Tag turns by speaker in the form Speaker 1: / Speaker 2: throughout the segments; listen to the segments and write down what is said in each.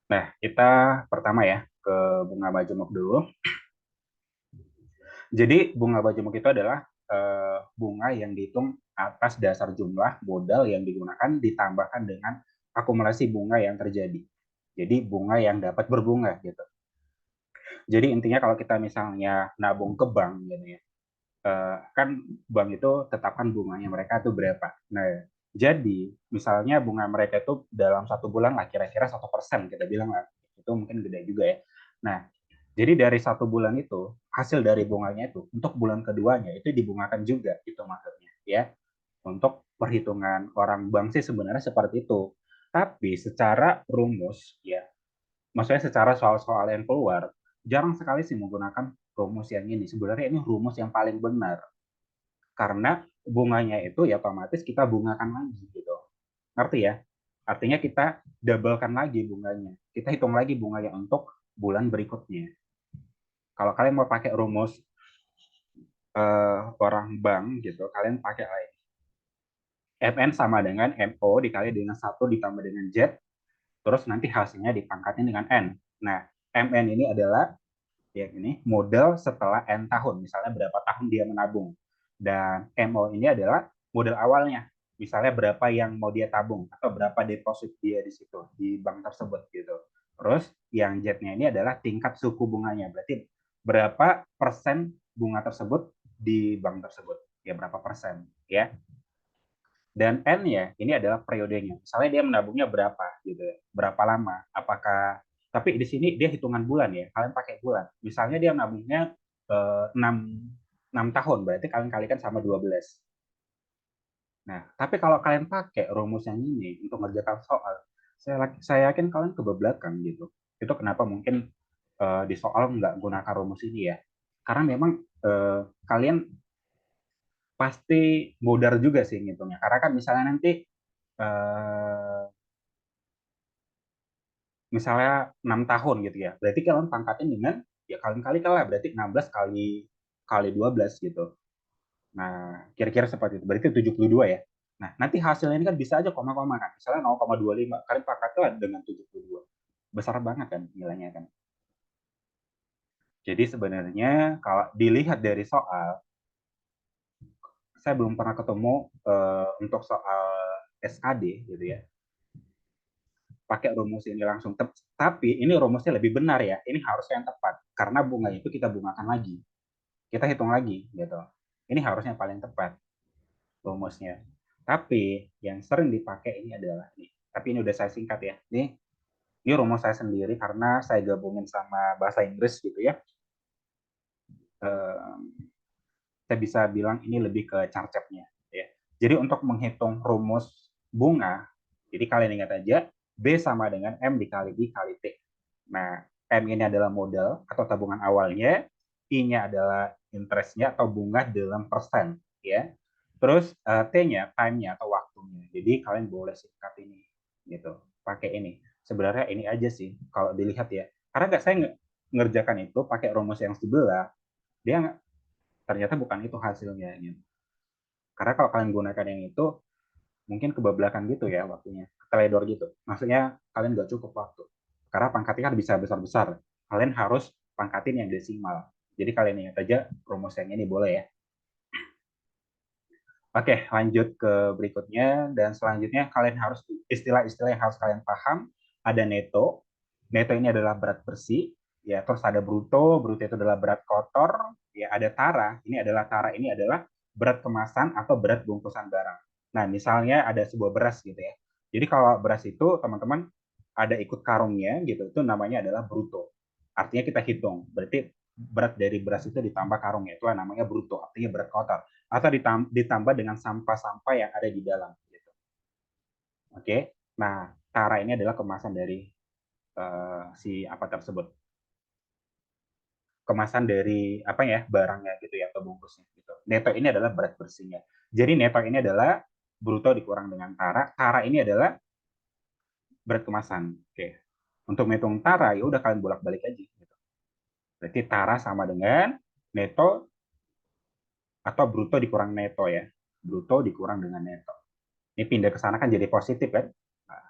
Speaker 1: Nah, kita pertama ya ke bunga majemuk dulu. Jadi bunga majemuk itu adalah bunga yang dihitung atas dasar jumlah modal yang digunakan ditambahkan dengan akumulasi bunga yang terjadi. Jadi bunga yang dapat berbunga gitu. Jadi intinya kalau kita misalnya nabung ke bank gitu ya, kan bank itu tetapkan bunganya mereka itu berapa. Nah, jadi misalnya bunga mereka itu dalam 1 bulan lah kira-kira 1% kita bilang lah, itu mungkin gede juga ya. Nah, jadi dari 1 bulan itu hasil dari bunganya itu untuk bulan keduanya itu dibungakan juga itu maksudnya ya. Untuk perhitungan orang bank sih sebenarnya seperti itu. Tapi secara rumus ya, maksudnya secara soal-soal yang keluar jarang sekali sih menggunakan rumus yang ini. Sebenarnya ini rumus yang paling benar karena bunganya itu ya otomatis kita bungakan lagi gitu. Ngerti ya? Artinya kita doublekan lagi bunganya. Kita hitung lagi bunganya untuk bulan berikutnya. Kalau kalian mau pakai rumus orang bank gitu, kalian pakai lain. MN sama dengan MO dikali dengan 1 ditambah dengan Z, terus nanti hasilnya dipangkatin dengan N. Nah, MN ini adalah ya ini modal setelah N tahun, misalnya berapa tahun dia menabung. Dan MO ini adalah modal awalnya, misalnya berapa yang mau dia tabung atau berapa deposit dia di situ di bank tersebut gitu. Terus yang Z-nya ini adalah tingkat suku bunganya, berarti berapa persen bunga tersebut di bank tersebut, ya berapa persen ya. Dan N-nya ini adalah periodenya. Misalnya dia menabungnya berapa gitu ya, berapa lama, apakah tapi di sini dia hitungan bulan ya, kalian pakai bulan. Misalnya dia menabungnya 6 6 tahun, berarti kalian kalikan sama 12. Nah, tapi kalau kalian pakai rumus yang ini untuk mengerjakan soal, saya yakin kalian kebablakan gitu. Itu kenapa mungkin di soal nggak gunakan rumus ini ya. Karena memang kalian pasti modar juga sih ngitungnya. Karena kan misalnya nanti eh, misalnya 6 tahun gitu ya. Berarti kalian pangkatin dengan ya kali-kali kalah berarti 16 kali kali 12 gitu. Nah, kira-kira seperti itu. Berarti 72 ya. Nah, nanti hasilnya ini kan bisa aja koma-koma kan. Misalnya 0,25 kalian pangkatnya dengan 72. Besar banget kan nilainya kan. Jadi sebenarnya kalau dilihat dari soal, saya belum pernah ketemu untuk soal SKD gitu ya pakai rumus ini langsung. Tapi ini rumusnya lebih benar ya. Ini harusnya yang tepat karena bunga itu kita bungakan lagi. Kita hitung lagi gitu. Ini harusnya paling tepat rumusnya. Tapi yang sering dipakai ini adalah ini. Tapi ini udah saya singkat ya. Ini rumus saya sendiri karena saya gabungin sama bahasa Inggris gitu ya. Eh, saya bisa bilang ini lebih ke carcepnya ya. Jadi untuk menghitung rumus bunga, jadi kalian ingat aja B sama dengan M dikali I kali T. Nah, M ini adalah modal atau tabungan awalnya, I-nya adalah interestnya atau bunga dalam persen ya. Terus T-nya time-nya atau waktunya. Jadi kalian boleh singkat ini gitu, pakai ini. Sebenarnya ini aja sih kalau dilihat ya. Karena nggak saya ngerjakan itu pakai rumus yang sebelah, dia ternyata bukan itu hasilnya gitu. Karena kalau kalian gunakan yang itu mungkin kebablakan gitu ya waktunya, teledor gitu. Maksudnya kalian nggak cukup waktu. Karena pangkatnya kan bisa besar-besar. Kalian harus pangkatin yang desimal. Jadi kalian ingat aja rumus yang ini boleh ya. Oke, lanjut ke berikutnya. Dan selanjutnya kalian harus istilah-istilah yang harus kalian paham. Ada neto. Neto ini adalah berat bersih. Ya, terus ada bruto. Bruto itu adalah berat kotor. Ya, ada tara. Tara ini adalah berat kemasan atau berat bungkusan barang. Nah, misalnya ada sebuah beras gitu ya. Jadi kalau beras itu teman-teman ada ikut karungnya gitu, itu namanya adalah bruto. Artinya kita hitung. Berarti berat dari beras itu ditambah karungnya itu namanya bruto, artinya berat kotor atau ditambah dengan sampah-sampah yang ada di dalam gitu. Oke. Nah, tara ini adalah kemasan dari si apa tersebut. Kemasan dari apa ya barangnya gitu ya atau bungkusnya gitu. Neto ini adalah berat bersihnya. Jadi neto ini adalah bruto dikurang dengan tara. Tara ini adalah berat kemasan. Oke. Untuk menghitung tara ya udah kalian bolak-balik aja gitu. Berarti tara sama dengan neto atau bruto dikurang neto ya. Bruto dikurang dengan neto. Ini pindah ke sana kan jadi positif kan. Nah,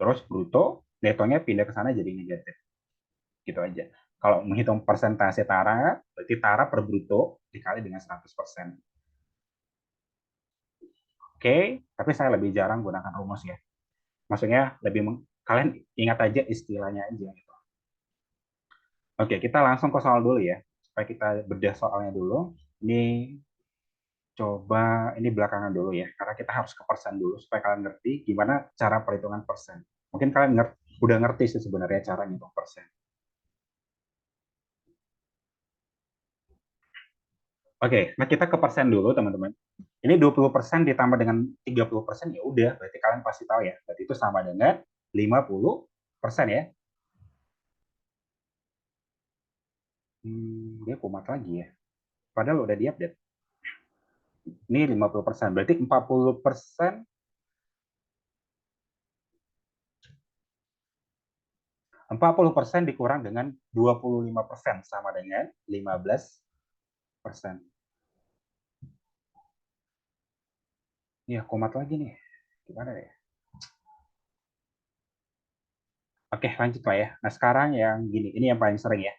Speaker 1: terus bruto netonya pindah ke sana jadi negatif. Gitu aja. Kalau menghitung persentase TARA, berarti TARA per bruto dikali dengan 100%. Oke, tapi saya lebih jarang gunakan rumus ya. Maksudnya kalian ingat aja istilahnya aja gitu. Oke, kita langsung ke soal dulu ya. Supaya kita bedah soalnya dulu. Ini ini belakangan dulu ya. Karena kita harus ke persen dulu supaya kalian ngerti gimana cara perhitungan persen. Mungkin kalian udah ngerti sih sebenarnya cara ngitung persen. Oke, nah kita ke persen dulu teman-teman. Ini 20% ditambah dengan 30% ya udah, berarti kalian pasti tahu ya. Berarti itu sama dengan 50% ya. Dia kumat lagi ya. Padahal udah di-update. Ini 50%, berarti 40% dikurang dengan 25% sama dengan 15%. Iya, kumat lagi nih. Gimana ya? Oke, lanjut lah ya. Nah, sekarang yang gini, ini yang paling sering ya.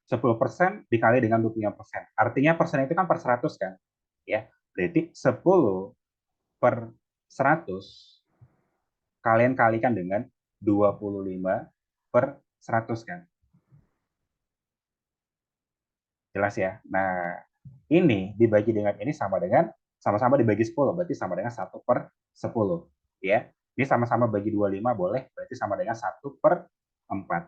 Speaker 1: 10% dikali dengan 25%. Artinya persen itu kan per 100 kan? Ya, berarti 10 per 100 kalian kalikan dengan 25 per 100 kan? Jelas ya? Nah, ini dibagi dengan ini sama-sama dibagi 10, berarti sama dengan 1/10. Ya, ini sama-sama bagi 25 boleh, berarti sama dengan 1/4.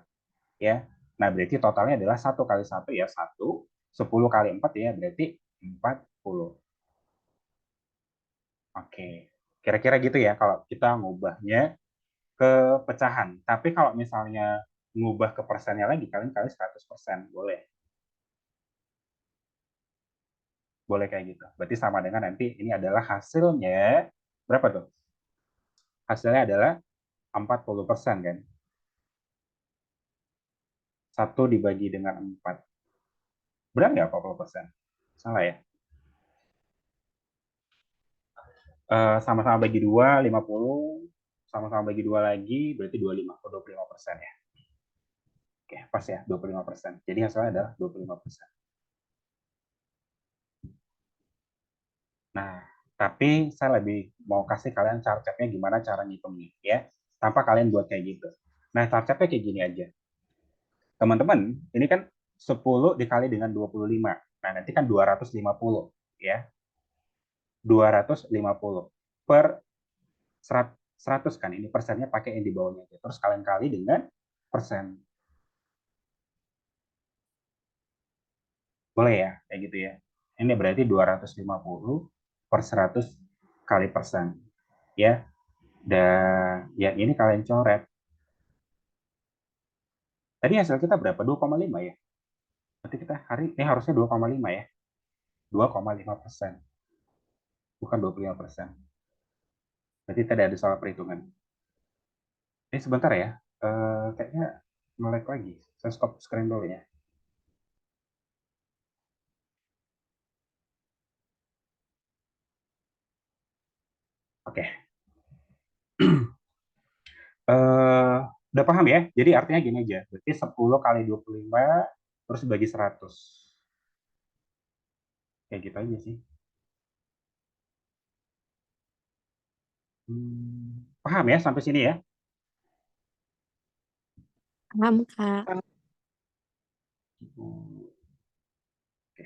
Speaker 1: Ya, nah berarti totalnya adalah 1 kali 1 ya 1, 10 kali 4 ya berarti 40. Oke, kira-kira gitu ya kalau kita ngubahnya ke pecahan. Tapi kalau misalnya ngubah ke persennya lagi, kalian kali 100%. Boleh. Boleh kayak gitu. Berarti sama dengan nanti ini adalah hasilnya, berapa tuh? Hasilnya adalah 40% kan? 1 dibagi dengan 4. Benar nggak 40%? Salah ya? Sama-sama bagi 2, 50. Sama-sama bagi 2 lagi, berarti 25. 25% ya. Oke, pas ya, 25%. Jadi hasilnya adalah 25%. Nah, tapi saya lebih mau kasih kalian caranya gimana cara ngitungnya ya, tanpa kalian buat kayak gitu. Nah, caranya kayak gini aja. Teman-teman, ini kan 10 dikali dengan 25. Nah, nanti kan 250 ya. 250 per 100 kan, ini persennya pakai yang di bawahnya. Terus kalian kali dengan persen. Boleh ya, kayak gitu ya. Ini berarti 250 per 100 kali persen. Ya, dan ya ini kalian coret. Tadi hasil kita berapa? 2,5 ya. Berarti kita hari ini harusnya 2,5 ya. 2,5%. Bukan 25%. Berarti tidak ada salah perhitungan. Ini sebentar ya. Kayaknya melek lagi. Saya stop screen dulu ya. Oke. Udah paham ya? Jadi artinya gini aja. Berarti 10 kali 25 terus bagi 100. Kayak gitu aja sih. Paham ya sampai sini ya?
Speaker 2: Paham, Kak.
Speaker 1: Hmm, Oke.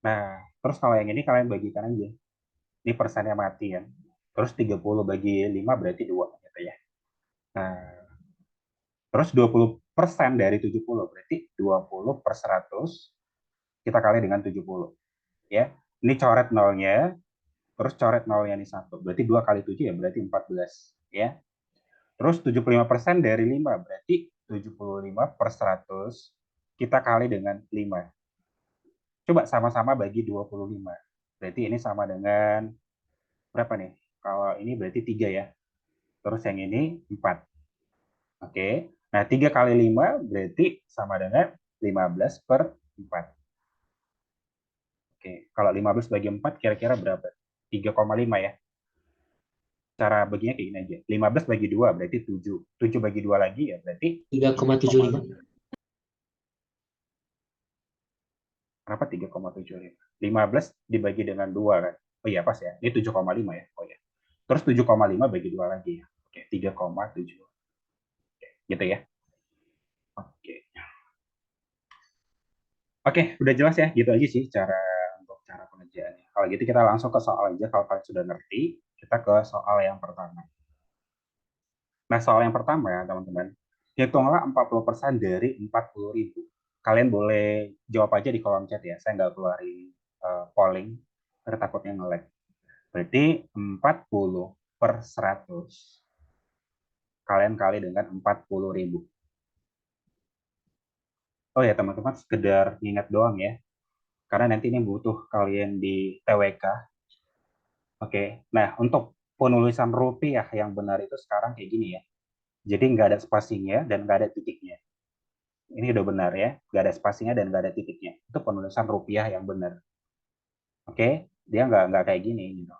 Speaker 1: Nah, terus kalau yang ini kalian bagikan aja. Ini persennya mati kan. Terus 30 bagi 5 berarti 2 gitu ya. Nah, terus 20% dari 70 berarti 20 per 100 kita kali dengan 70 ya. Ini coret nolnya, terus coret nolnya ini 1. Berarti 2 kali 7 ya berarti 14 ya. Terus 75% dari 5 berarti 75 per 100 kita kali dengan 5. Coba sama-sama bagi 25. Berarti ini sama dengan berapa nih? Kalau ini berarti 3 ya. Terus yang ini 4. Oke. Nah, 3 kali 5 berarti sama dengan 15 per 4. Oke. Kalau 15 bagi 4 kira-kira berapa? 3,5 ya. Cara baginya kayak gini aja. 15 bagi 2 berarti 7. 7 bagi 2 lagi ya berarti
Speaker 2: 3,75.
Speaker 1: 3,5. Kenapa 3,75? 15 dibagi dengan 2 kan? Oh iya pas ya. Ini 7,5 ya. Oh ya. Terus 7,5 bagi 2 lagi ya. Oke, 3,7. Oke, gitu ya. Oke. Oke, udah jelas ya. Gitu aja sih untuk cara pengerjaannya. Kalau gitu kita langsung ke soal aja. Kalau kalian sudah ngerti, kita ke soal yang pertama. Nah, soal yang pertama ya, teman-teman. Hitunglah 40% dari 40.000. Kalian boleh jawab aja di kolom chat ya. Saya nggak keluarin polling, karena takutnya nge-lag. Berarti 40 per 100 kalian kali dengan 40.000. Oh ya, teman-teman, sekedar ingat doang ya. Karena nanti ini butuh kalian di TWK. Oke, nah untuk penulisan rupiah yang benar itu sekarang kayak gini ya. Jadi nggak ada spasinya dan nggak ada titiknya. Ini udah benar ya, nggak ada spasinya dan nggak ada titiknya. Itu penulisan rupiah yang benar. Oke, dia nggak kayak gini gitu.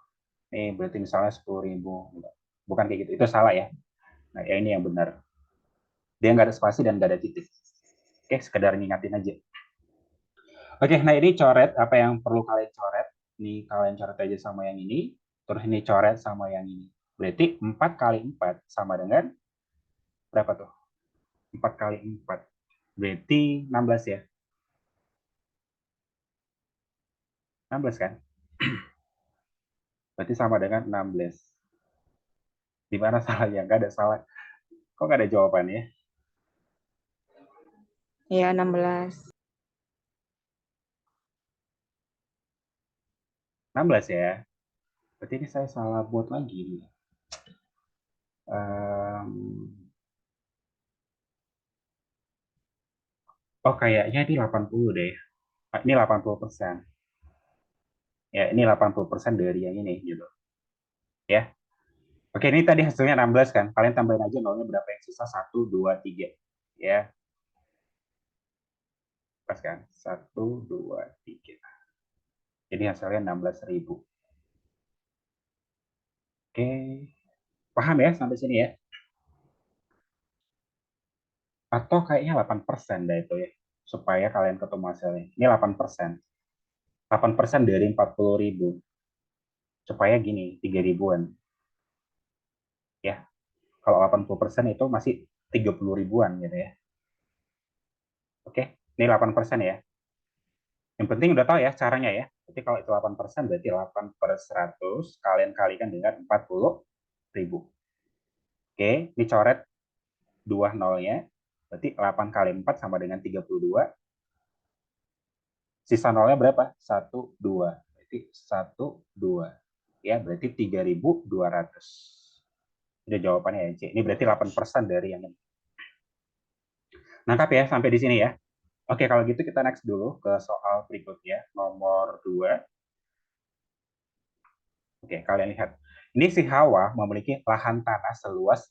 Speaker 1: Ini berarti misalnya 10.000, gitu. Bukan kayak gitu. Itu salah ya. Nah, ya ini yang benar. Dia nggak ada spasi dan nggak ada titik. Oke, sekedar ngingatin aja. Oke, nah ini coret apa yang perlu kalian coret. Ini kalian coret aja sama yang ini. Terus ini coret sama yang ini. Berarti 4 kali 4 sama dengan berapa tuh? 4 kali 4. Berarti 16 ya. 16 kan? Berarti sama dengan 16. Di mana salahnya? Nggak ada salah. Kok nggak ada jawabannya?
Speaker 3: Ya, 16.
Speaker 1: 16 ya. Berarti ini saya salah buat lagi nih. Oh, kayaknya ini 80 deh. Ini 80%. Ya, ini 80% dari yang ini gitu. Ya. Oke, ini tadi hasilnya 16 kan. Kalian tambahin aja nolnya berapa yang sisa? 1, 2, 3. Ya, pas kan? 1, 2, 3. Jadi hasilnya 16.000. Oke, paham ya sampai sini ya? Atau kayaknya 8% dah itu ya. Supaya kalian ketemu hasilnya. Ini 8%. 8% dari 40.000. Supaya gini, 3 ribuan. Ya, kalau 80% itu masih 30 ribuan gitu ya. Oke, ini 8% ya. Yang penting udah tahu ya caranya ya. Jadi kalau itu 8%, berarti 8 per 100 kalian kalikan dengan 40.000. Oke, ini coret 2 nolnya. Berarti 8 kali 4 sama dengan 32. Sisa nolnya berapa? 1, 2. Berarti 1, 2. Ya, berarti 3.200. Udah jawabannya ya, C. Ini berarti 8% dari yang ini. Nangkap ya sampai di sini ya. Oke, kalau gitu kita next dulu ke soal berikutnya, nomor 2. Oke, kalian lihat. Ini si Hawa memiliki lahan tanah seluas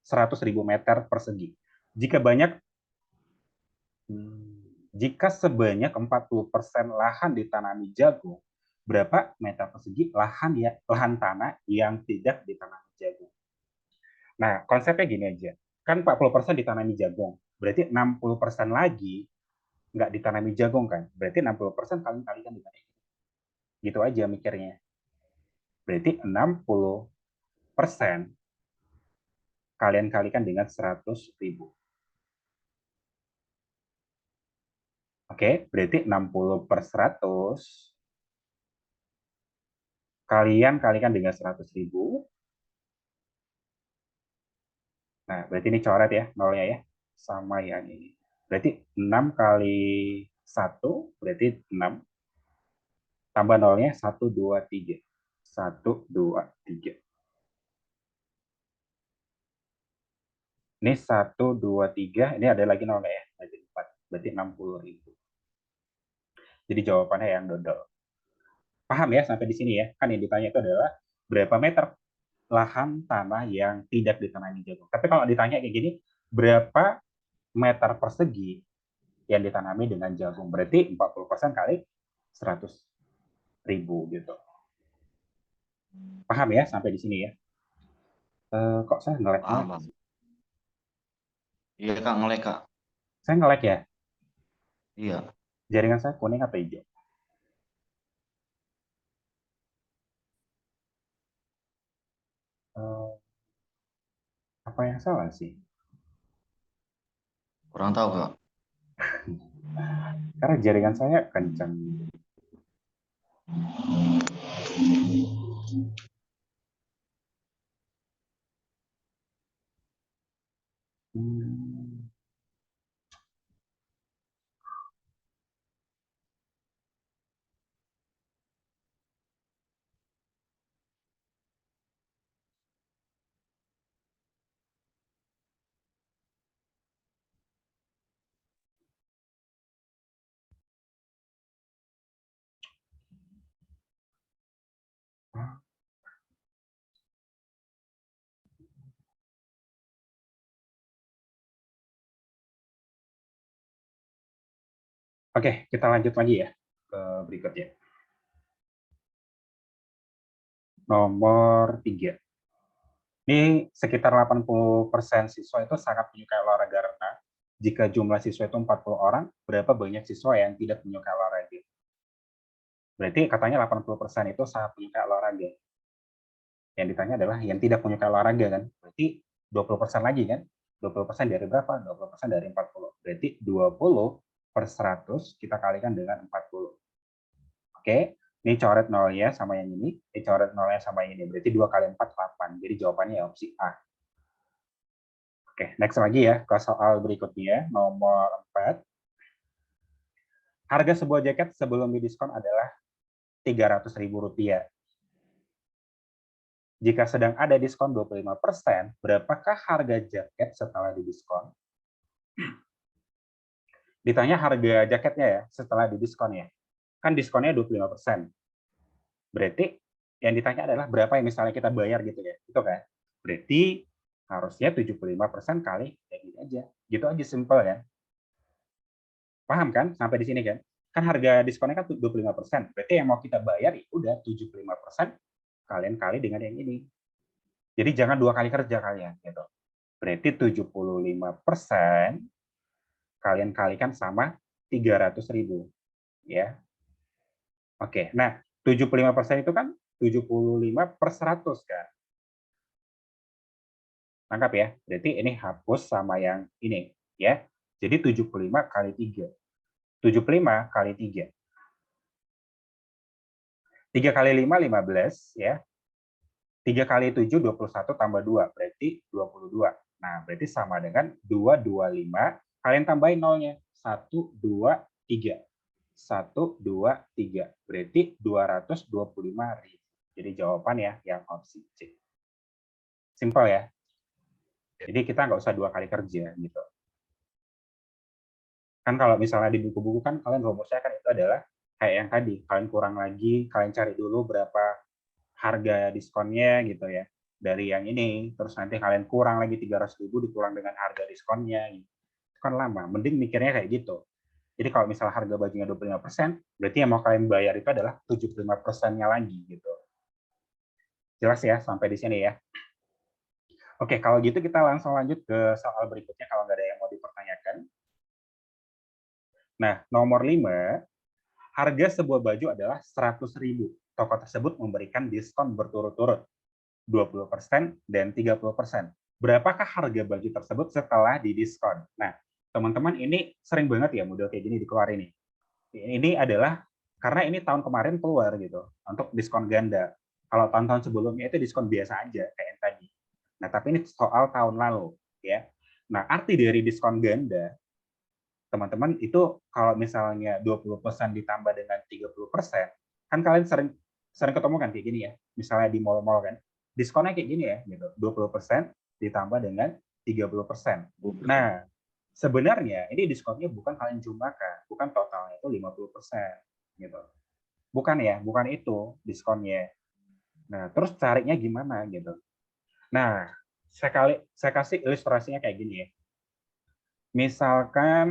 Speaker 1: 100.000 meter persegi. Jika banyak jika sebanyak 40% lahan ditanami jagung, berapa meter persegi lahan tanah yang tidak ditanami jagung? Nah, konsepnya gini aja. Kan 40% ditanami jagung. Berarti 60% lagi nggak ditanami jagung kan? Berarti 60% kalian dengan ini. Gitu aja mikirnya. Berarti 60% kalian kalikan dengan 100.000. Oke, berarti 60 per 100 kalian kalikan dengan 100.000. Nah, berarti ini coret ya, nolnya ya. Sama yang ini. Berarti 6 kali 1, berarti 6. Tambah nolnya 1, 2, 3. 1, 2, 3. Ini 1, 2, 3. Ini ada lagi nolnya ya. Berarti 4. Berarti 60.000. Jadi jawabannya yang dodol. Paham ya sampai di sini ya? Kan yang ditanya itu adalah berapa meter lahan tanah yang tidak ditanami jagung. Tapi kalau ditanya kayak gini, berapa meter persegi yang ditanami dengan jagung? Berarti 40% kali 100.000 gitu. Paham ya sampai di sini ya? Kok saya nge-lag?
Speaker 2: Paham, Bang. Iya, Kak, ngelek, Kak.
Speaker 1: Saya nge-lag ya?
Speaker 2: Iya,
Speaker 1: Jaringan saya kuning atau hijau? Eh, apa yang salah sih?
Speaker 2: kurang tahu, Kak.
Speaker 1: Karena jaringan saya kencang. Hmm, Oke, kita lanjut lagi ya ke berikutnya. Nomor 3. Ini sekitar 80% siswa itu sangat menyukai olahraga renang. Jika jumlah siswa itu 40 orang, berapa banyak siswa yang tidak menyukai olahraga? Berarti katanya 80% itu sangat menyukai olahraga. Yang ditanya adalah yang tidak menyukai olahraga kan. Berarti 20% lagi kan. 20% dari berapa? 20% dari 40. Berarti 20 per 100 kita kalikan dengan 40. Oke, ini coret nolnya sama yang ini coret nolnya sama yang ini. Berarti 2 kali 4, 8. Jadi jawabannya opsi A. Oke, next lagi ya ke soal berikutnya, nomor 4. Harga sebuah jaket sebelum didiskon adalah Rp300.000. Jika sedang ada diskon 25%, berapakah harga jaket setelah didiskon? Ditanya harga jaketnya ya, setelah didiskon ya. Kan diskonnya 25%. Berarti yang ditanya adalah berapa yang misalnya kita bayar gitu ya. Itu kan. Berarti harusnya 75% kali kayak gini aja. Gitu aja simple kan. Paham kan sampai di sini kan? Kan harga diskonnya kan 25%. Berarti yang mau kita bayar ya udah 75% kalian kali dengan yang ini. Jadi jangan 2 kali kerja kalian gitu. Berarti 75% kalian kalikan sama 300.000 ya. Oke. Nah, 75% itu kan 75 per 100 kan. Tangkap ya. Berarti ini hapus sama yang ini ya. Jadi 75 kali 3. 75 kali 3. 3 kali 5, 15 ya. 3 kali 7, 21 tambah 2, berarti 22. Nah, berarti sama dengan 225, kalian tambahin nolnya. 1, 2, 3. 1, 2, 3. Berarti 225.000. Jadi jawaban ya yang opsi C. Simpel ya. Jadi kita nggak usah 2 kali kerja gitu. Kan kalau misalnya di buku-buku kan kalian rumusnya kan itu adalah kayak yang tadi, kalian kurang lagi, kalian cari dulu berapa harga diskonnya gitu ya dari yang ini, terus nanti kalian kurang lagi 300.000 dikurang dengan harga diskonnya gitu. Itu kan lama, mending mikirnya kayak gitu. Jadi kalau misalnya harga bajunya 25%, berarti yang mau kalian bayar itu adalah 75%-nya lagi gitu. Jelas ya sampai di sini ya. Oke, kalau gitu kita langsung lanjut ke soal berikutnya kalau nggak ada yang mau dipertanyakan. Nah, nomor 5, harga sebuah baju adalah 100.000. Toko tersebut memberikan diskon berturut-turut 20% dan 30%. Berapakah harga baju tersebut setelah didiskon? Nah, teman-teman ini sering banget ya model kayak gini dikeluarin nih. Ini adalah karena ini tahun kemarin keluar gitu untuk diskon ganda. Kalau tahun-tahun sebelumnya itu diskon biasa aja kayak yang tadi. Nah, tapi ini soal tahun lalu ya. Nah, arti dari diskon ganda, teman-teman itu kalau misalnya 20% ditambah dengan 30%, kan kalian sering sering ketemu kan kayak gini ya. Misalnya di mall-mall kan, diskonnya kayak gini ya gitu. 20% ditambah dengan 30%. Nah, sebenarnya ini diskonnya bukan kalian jumlahkan, bukan totalnya itu 50% gitu. Bukan ya, bukan itu diskonnya. Nah, terus carinya gimana gitu. Nah, saya kasih ilustrasinya kayak gini ya. Misalkan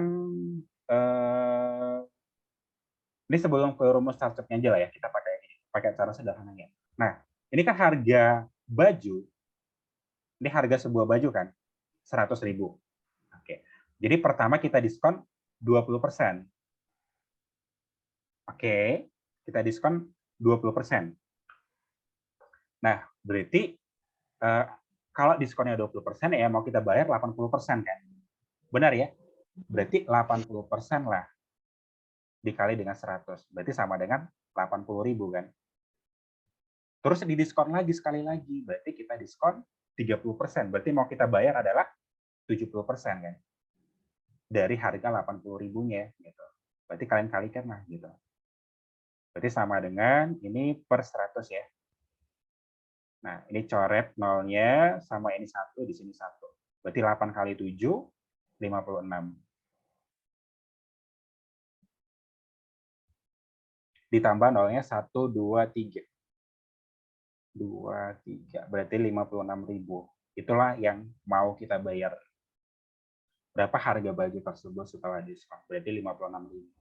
Speaker 1: eh, ini sebelum ke rumus startupnya aja lah ya, kita pakai ini, pakai cara sederhananya. Nah, ini kan harga baju Ini harga sebuah baju kan, 100.000. Oke. Jadi pertama kita diskon 20%. Oke, kita diskon 20%. Nah, berarti kalau diskonnya 20% ya mau kita bayar 80% kan? Benar ya? Berarti 80% lah dikali dengan 100. Berarti sama dengan 80.000 kan? Terus didiskon lagi sekali lagi, berarti kita diskon 30%. Berarti mau kita bayar adalah 70% kan? Dari harga 80.000-nya gitu. Berarti kalian kalikan lah gitu. Berarti sama dengan ini per 100 ya. Nah, ini coret nolnya sama ini 1, di sini 1. Berarti 8 kali 7, 56. Ditambah nolnya 1, 2, 3. 2, 3. Berarti 56.000. Itulah yang mau kita bayar. Berapa harga baju tersebut setelah diskon? Berarti 56.000.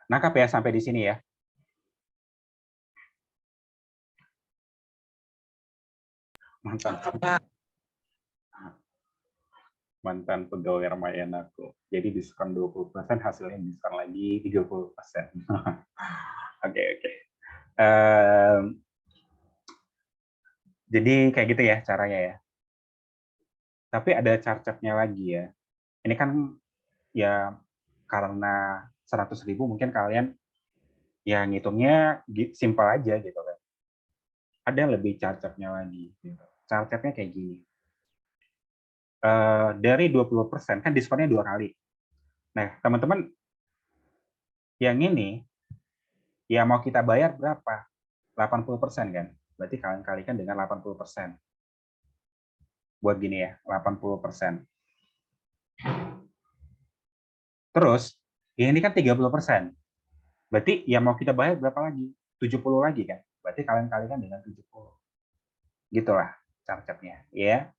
Speaker 1: Nangkap ya sampai di sini ya. Mantan pegawai Ramayana aku. Jadi diskon 20%, hasilnya diskon lagi 30%. Oke. Jadi kayak gitu ya caranya ya. Tapi ada charge-nya lagi ya. Ini kan ya karena 100.000 mungkin kalian ya ngitungnya simpel aja gitu kan. Ada yang lebih charge-nya lagi. Gitu. Charge-nya kayak gini. Dari 20% kan diskonnya 2 kali. Nah, teman-teman yang ini ya mau kita bayar berapa? 80% kan? Berarti kalian kalikan dengan 80%. Buat gini ya, 80%. Terus, ini kan 30%. Berarti ya mau kita bayar berapa lagi? 70 lagi kan? Berarti kalian kalikan dengan 70. Gitulah charge-nya. Ya.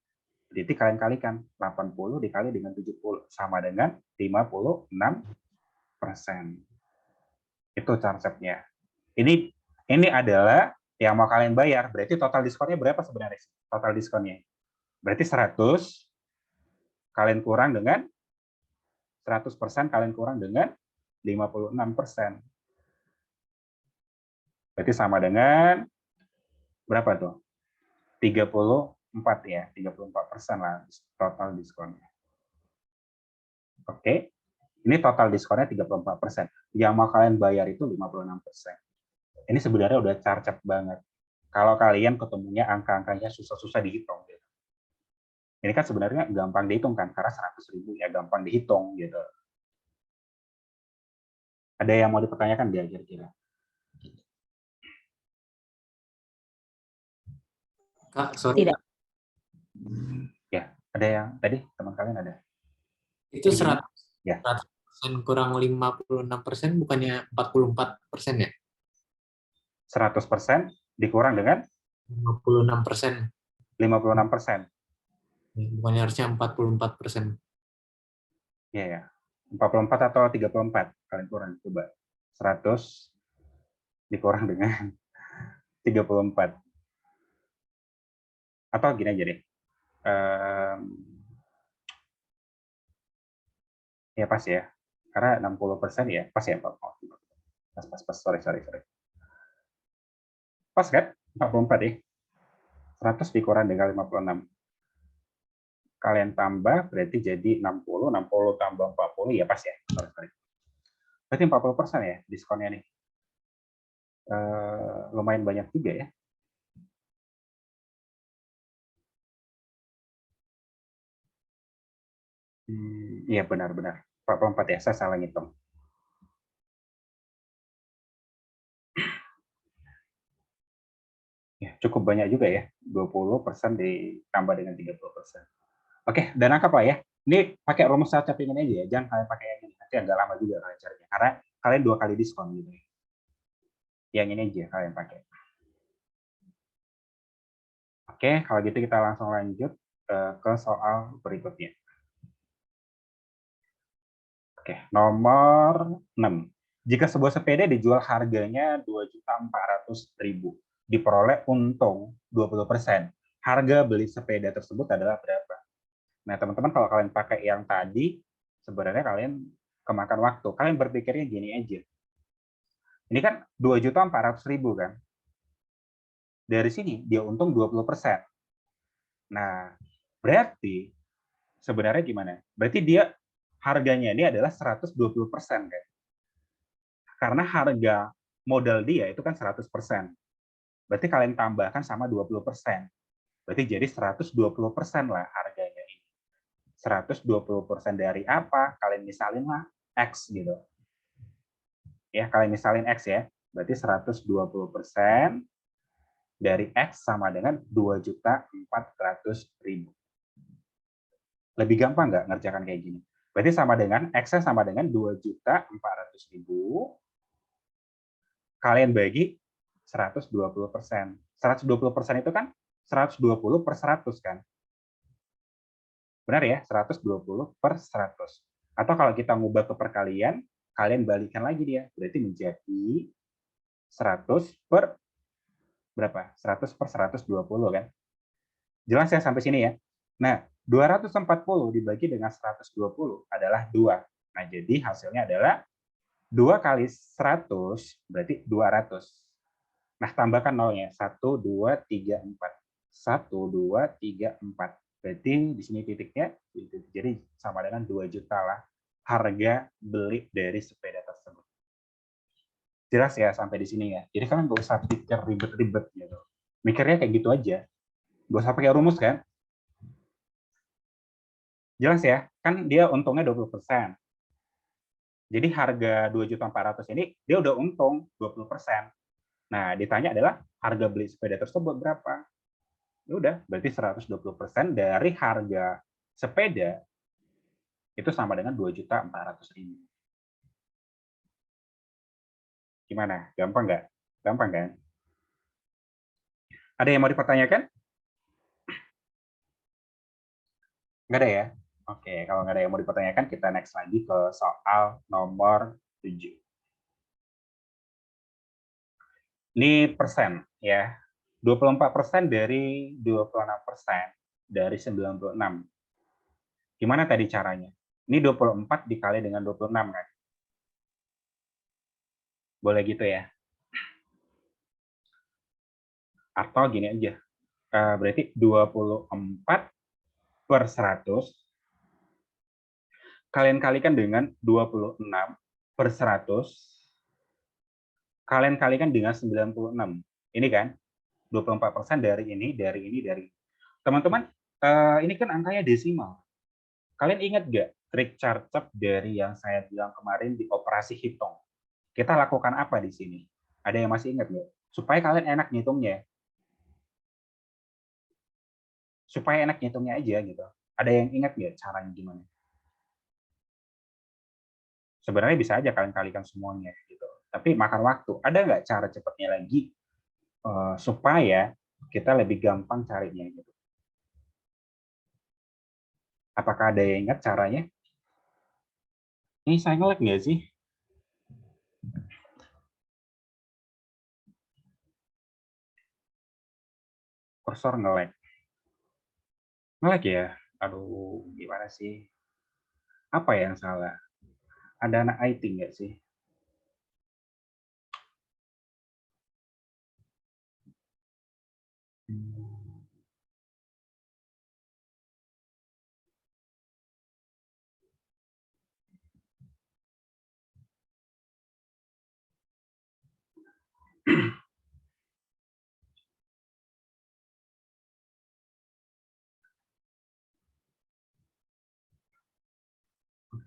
Speaker 1: Jadi kalian kalikan 80 dikali dengan 70 sama dengan 56%. Itu charge-nya. Ini adalah yang mau kalian bayar. Berarti total diskonnya berapa sebenarnya? Total diskonnya. Berarti 100 kalian kurang dengan 100% kalian kurang dengan 56%. Berarti sama dengan berapa tuh? 34 ya, 34% lah total diskonnya. Oke. Ini total diskonnya 34%. Yang mau kalian bayar itu 56%. Ini sebenarnya udah charge banget. Kalau kalian ketemunya angka-angkanya susah-susah dihitung. Gitu. Ini kan sebenarnya gampang dihitung kan, karena 100.000 ya gampang dihitung gitu. Ada yang mau dipertanyakan dia kira-kira?
Speaker 3: Kak, sorry.
Speaker 4: Tidak.
Speaker 1: Ya, ada yang tadi teman kalian ada?
Speaker 3: Itu
Speaker 1: Jadi gimana?
Speaker 3: 100%
Speaker 1: Ya.
Speaker 3: kurang 56% bukannya 44% ya?
Speaker 1: 100% dikurang dengan
Speaker 3: 56%.
Speaker 1: 56%.
Speaker 3: Bukannya harusnya 44%.
Speaker 1: Ya. 44 atau 34 kalian kurang coba. 100 dikurang dengan 34. Atau gini aja deh. Ya pas ya. Karena 60% ya pas ya. Pas. Sorry. Pas kan? 44 ya. 100 dikurang dengan 56. Kalian tambah berarti jadi 60. 60 tambah 40 ya pas ya. Sorry. Berarti 40% ya diskonnya nih. Lumayan banyak juga ya. Iya benar. 44 ya, saya salah ngitung. Ya, cukup banyak juga ya, 20% ditambah dengan 30%. Oke, dan angka Pak ya. Ini pakai rumus charge ini aja ya, jangan kalian pakai yang ini. Nanti agak lama juga kalian carinya, karena kalian 2 kali diskon gitu ya. Yang ini aja kalian pakai. Oke, kalau gitu kita langsung lanjut ke soal berikutnya. Oke, nomor 6. Jika sebuah sepeda dijual harganya 2.400.000, diperoleh untung 20%. harga beli sepeda tersebut adalah berapa. Nah, teman-teman kalau kalian pakai yang tadi, sebenarnya kalian kemakan waktu. Kalian berpikirnya gini aja. Ini kan 2.400.000 kan. Dari sini dia untung 20%. Nah, berarti sebenarnya gimana? Berarti dia harganya ini adalah 120% kan. Karena harga modal dia itu kan 100%. Berarti kalian tambahkan sama 20%. Berarti jadi 120% lah harganya ini. 120% dari apa? Kalian misalin lah X gitu. Ya, kalian misalin X ya. Berarti 120% dari X sama dengan 2.400.000. Lebih gampang nggak ngerjakan kayak gini? Berarti sama dengan X-nya sama dengan 2.400.000. Kalian bagi 120%. 120% itu kan 120 per 100 kan? Benar ya? 120 per 100. Atau kalau kita ngubah ke perkalian, kalian balikan lagi dia. Berarti menjadi 100 per berapa? 100 per 120 kan? Jelas ya sampai sini ya? Nah, 240 dibagi dengan 120 adalah 2. Nah, jadi hasilnya adalah 2 kali 100 berarti 200. Nah, tambahkan nolnya. 1, 2, 3, 4. 1, 2, 3, 4. Berarti di sini titiknya, jadi sama dengan 2 juta lah harga beli dari sepeda tersebut. Jelas ya sampai di sini ya? Jadi kalian nggak usah pikir ribet-ribet gitu. Mikirnya kayak gitu aja. Nggak usah pakai rumus kan? Jelas ya? Kan dia untungnya 20%. Jadi harga 2.400.000 ini dia udah untung 20%. Nah, ditanya adalah harga beli sepeda tersebut berapa? Ya udah, berarti 120% dari harga sepeda itu sama dengan 2.400.000. Gimana? Gampang nggak? Gampang kan? Ada yang mau dipertanyakan? Nggak ada ya? Oke, kalau nggak ada yang mau dipertanyakan, kita next lagi ke soal nomor 7. Ini persen ya. 24% dari 26% dari 96. Gimana tadi caranya? Ini 24 dikali dengan 26 kan? Boleh gitu ya? Atau gini aja. Berarti 24 per 100 kalian kalikan dengan 26 per 100 kalian kalikan dengan 96. Ini kan 24% dari ini, dari ini, dari teman-teman. Ini kan angkanya desimal. Kalian ingat nggak trik carcep dari yang saya bilang kemarin di operasi hitung? Kita lakukan apa di sini? Ada yang masih ingat nggak? Supaya kalian enak ngitungnya. Supaya enak ngitungnya aja gitu. Ada yang ingat nggak caranya gimana? Sebenarnya bisa aja kalian kalikan semuanya gitu. Tapi makan waktu. Ada nggak cara cepatnya lagi supaya kita lebih gampang carinya gitu? Apakah ada yang ingat caranya? Ini saya nge-lag nggak sih? Kursor nge-lag. Nge-lag ya? Aduh, gimana sih? Apa yang salah? Ada anak IT nggak sih?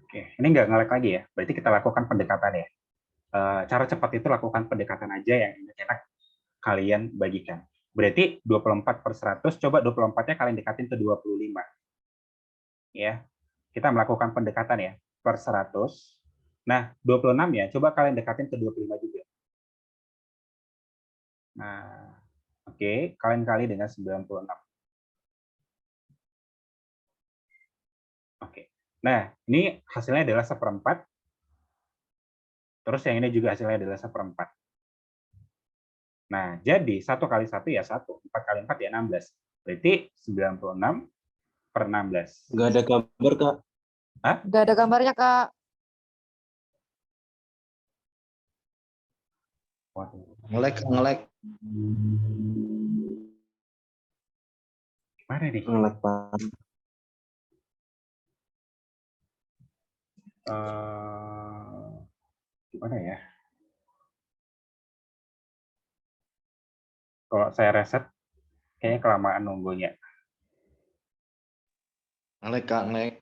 Speaker 1: Oke, ini nggak nge-lag lagi ya? Berarti kita lakukan pendekatan ya. Cara cepat itu lakukan pendekatan aja yang enak kalian bagikan. Berarti 24 per 100, coba 24-nya kalian dekatin ke 25. Ya, kita melakukan pendekatan ya, per 100. Nah, 26 ya, coba kalian dekatin ke 25 juga. Nah, oke, kalian kali dengan 96. Oke. Nah, ini hasilnya adalah 1/4. Terus yang ini juga hasilnya adalah 1/4. Nah, jadi 1 kali 1 ya 1, 4 kali 4 ya 16. Berarti 96/16.
Speaker 2: Nggak ada gambar, Kak.
Speaker 4: Nggak ada gambarnya, Kak.
Speaker 1: Waduh.
Speaker 2: Ngelek.
Speaker 1: Gimana nih?
Speaker 2: Ngelek, Pak.
Speaker 1: Gimana ya? Kalau saya reset, kayaknya kelamaan nunggunya.
Speaker 2: Ngelek, Kak, ngelek.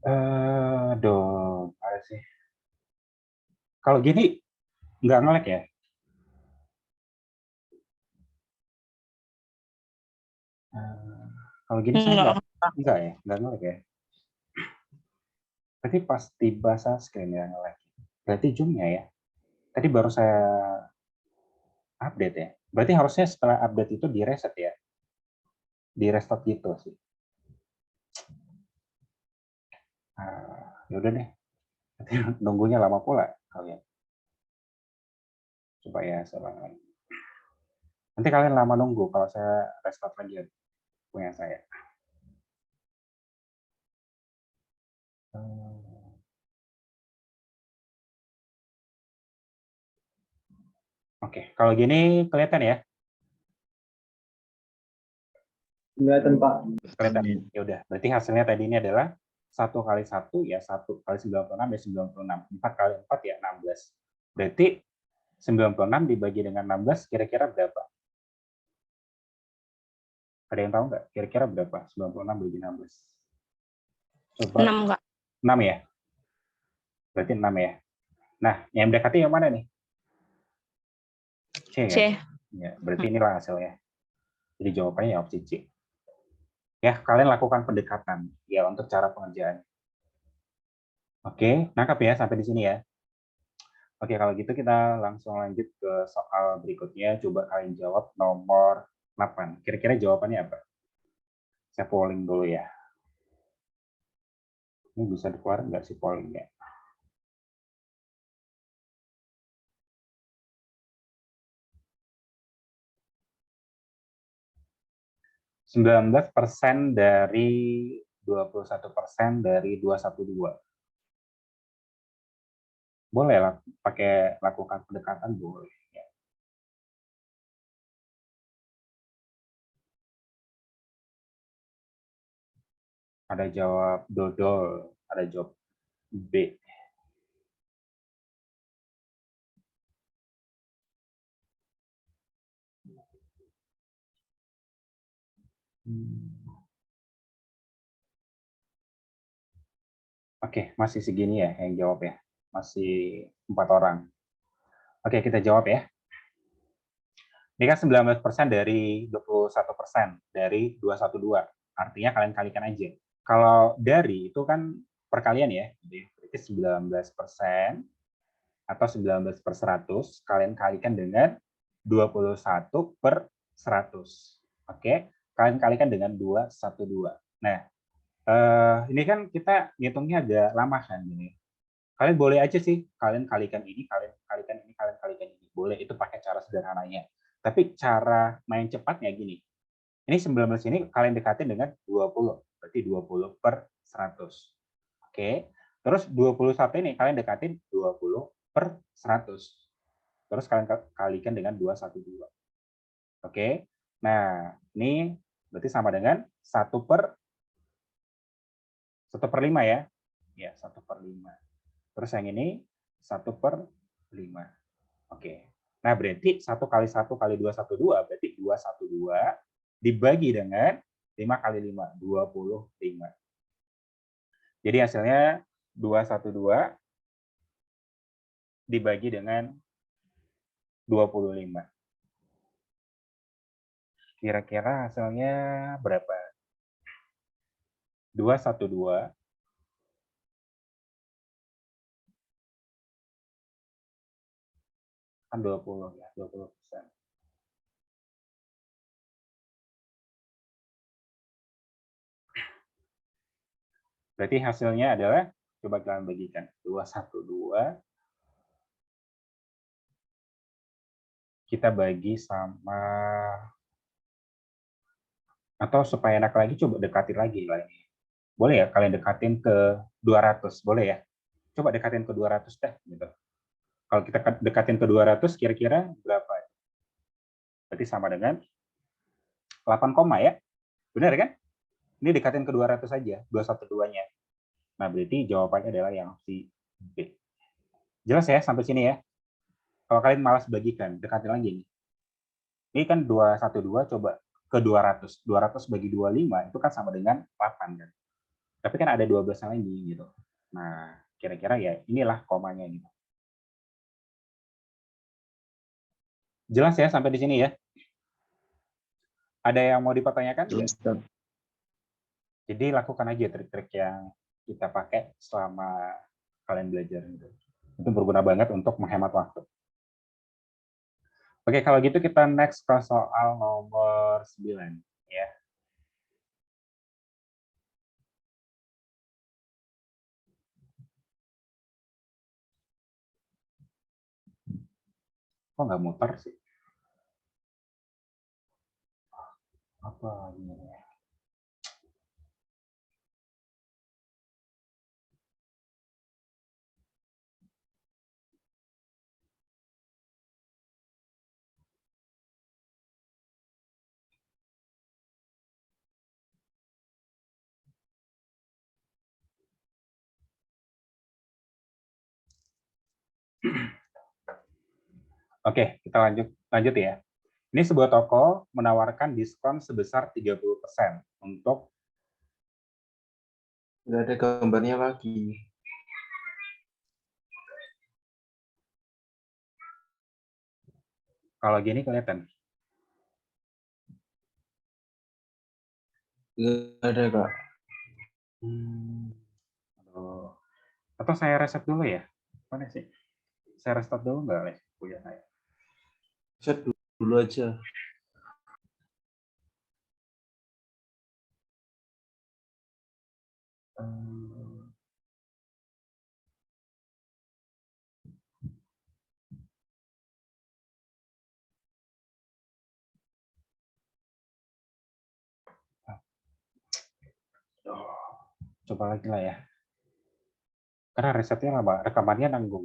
Speaker 1: Aduh, ada sih. Kalau gini nggak nge-lag ya? Kalau gini saya nggak ya, nggak nge-lag ya. Berarti pas tiba saya screen ya nge-lag. Berarti Zoom-nya ya. Tadi baru saya update ya. Berarti harusnya setelah update itu di reset ya, di restart gitu sih. Ya udah deh. Nunggunya lama pula kalian. Coba ya saya ulang lagi. Nanti kalian lama nunggu kalau saya restart lagi punya saya. Oke, kalau gini kelihatan ya?
Speaker 2: Kelihatan, Pak.
Speaker 1: Kelihatan. Ya udah, berarti hasilnya tadi ini adalah 1 kali 1 ya 1 kali 96 ya 96. 4 kali 4 ya 16. Berarti 96 dibagi dengan 16 kira-kira berapa? Ada yang tahu nggak? Kira-kira berapa? 96 bagi 16. Coba
Speaker 4: 6, Kak.
Speaker 1: 6 ya? Berarti 6 ya. Nah, yang mendekati yang mana nih? C
Speaker 4: C.
Speaker 1: kan? Ya, berarti inilah hasilnya. Jadi jawabannya ya opsi C. Ya, kalian lakukan pendekatan ya untuk cara pengerjaan. Oke, nangkap ya sampai di sini ya. Oke, kalau gitu kita langsung lanjut ke soal berikutnya. Coba kalian jawab nomor 8. Kira-kira jawabannya apa? Saya polling dulu ya. Ini bisa dikeluarin nggak sih pollingnya? %19 dari 21% dari 212. Boleh lah, pakai lakukan pendekatan boleh. Ya. Ada jawab dodol, ada jawab B. Oke, masih segini ya yang jawab ya. Masih 4 orang. Oke, kita jawab ya. Ini kan 19% dari 21% dari 212. Artinya kalian kalikan aja. Kalau dari itu kan perkalian ya. Berarti 19% atau 19/100 kalian kalikan dengan 21/100. Oke, kalian kalikan dengan 212. Nah, ini kan kita ngitungnya agak lama kan gini. Kalian boleh aja sih kalian kalikan ini, kalian kalikan ini, kalian kalikan ini. Boleh, itu pakai cara sederhananya. Tapi cara main cepatnya gini. Ini 19 ini kalian dekatin dengan 20. Berarti 20/100. Oke. Terus 21 ini kalian dekatin 20/100. Terus kalian kalikan dengan 212. Oke. Nah, ini berarti sama dengan 1/5 ya. Ya, 1/5. Terus yang ini 1/5. Oke. Nah, berarti 1 kali 1 kali 2, 1, 2, berarti 2, 1, 2 dibagi dengan 5 kali 5, 25. Jadi hasilnya 2, 1, 2 dibagi dengan 25. Kira-kira hasilnya berapa? 2, 1, 2 kan 20 ya, 20%. Berarti hasilnya adalah, coba kalian bagikan, 2, 1, 2 kita bagi sama, atau supaya enak lagi coba dekatin lagi lah ini. Boleh ya kalian dekatin ke 200, boleh ya? Coba dekatin ke 200 deh gitu. Kalau kita dekatin ke 200 kira-kira berapa? Berarti sama dengan 8 koma ya. Benar kan? Ini dekatin ke 200 saja, 212-nya. Nah, berarti jawabannya adalah yang opsi B. Jelas ya sampai sini ya? Kalau kalian malas bagikan, dekatin lagi nih. Ini kan 212 coba ke 200. 200 bagi 25 itu kan sama dengan 8 kan. Tapi kan ada 12 lagi gitu. Nah, kira-kira ya inilah komanya gitu. Jelas ya sampai di sini ya? Ada yang mau dipertanyakan?
Speaker 2: Jelas, Ustaz.
Speaker 1: Jadi lakukan aja trik-trik yang kita pakai selama kalian belajar gitu. Itu berguna banget untuk menghemat waktu. Oke, kalau gitu kita next ke soal nomor 9 ya. Kok nggak muter sih? Apa ini? Oke, kita lanjut ya. Ini sebuah toko menawarkan diskon sebesar 30% untuk,
Speaker 2: Nggak ada gambarnya lagi.
Speaker 1: kalau gini kelihatan.
Speaker 2: Nggak ada, Kak.
Speaker 1: Atau saya reset dulu ya? Mana sih? Saya restart dulu nggak? Punya saya.
Speaker 2: Set dulu aja.
Speaker 1: Coba lagi lah ya. Karena resetnya lama, rekamannya nanggung.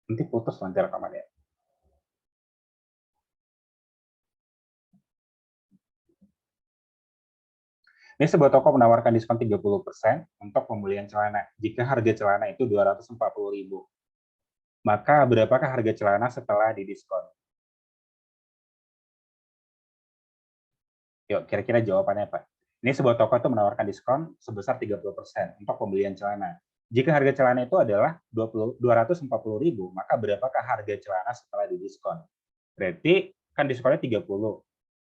Speaker 1: Nanti putus nanti rekamannya. Ini sebuah toko menawarkan diskon 30% untuk pembelian celana. Jika harga celana itu 240.000. Maka berapakah harga celana setelah didiskon? Yuk, kira-kira jawabannya apa? Ini sebuah toko itu menawarkan diskon sebesar 30% untuk pembelian celana. Jika harga celana itu adalah 240.000, maka berapakah harga celana setelah didiskon? Berarti kan diskonnya 30.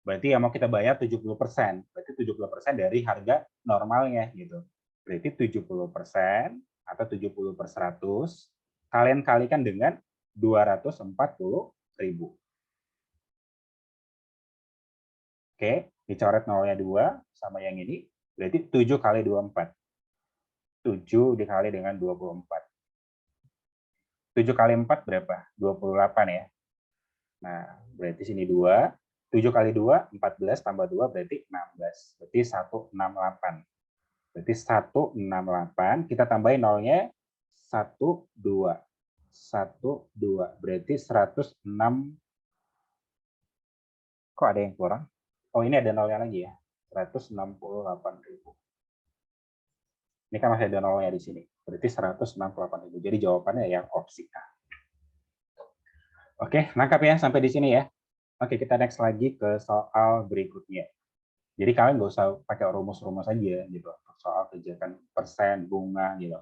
Speaker 1: Berarti yang mau kita bayar 70%. Berarti 70% dari harga normalnya gitu. Berarti 70% atau 70/100 kalian kalikan dengan 240.000. Oke, dicoret nolnya 2 sama yang ini, berarti 7 kali 24. 7 dikali dengan 24. 7 kali 4 berapa? 28 ya. Nah, berarti sini 2. 7 kali 2, 14 tambah 2 berarti 16. Berarti 168. Berarti 168, kita tambahin nolnya 1, 2. 1, 2. Berarti 106. Kok ada yang kurang? Oh, ini ada nolnya lagi ya. 168.000. Ini kan masih ada nolnya di sini. Berarti 168.000. Jadi jawabannya yang opsi A. Oke, nangkap ya sampai di sini ya. Oke, kita next lagi ke soal berikutnya. Jadi kalian nggak usah pakai rumus-rumus aja gitu. Soal kegiatan persen, bunga gitu.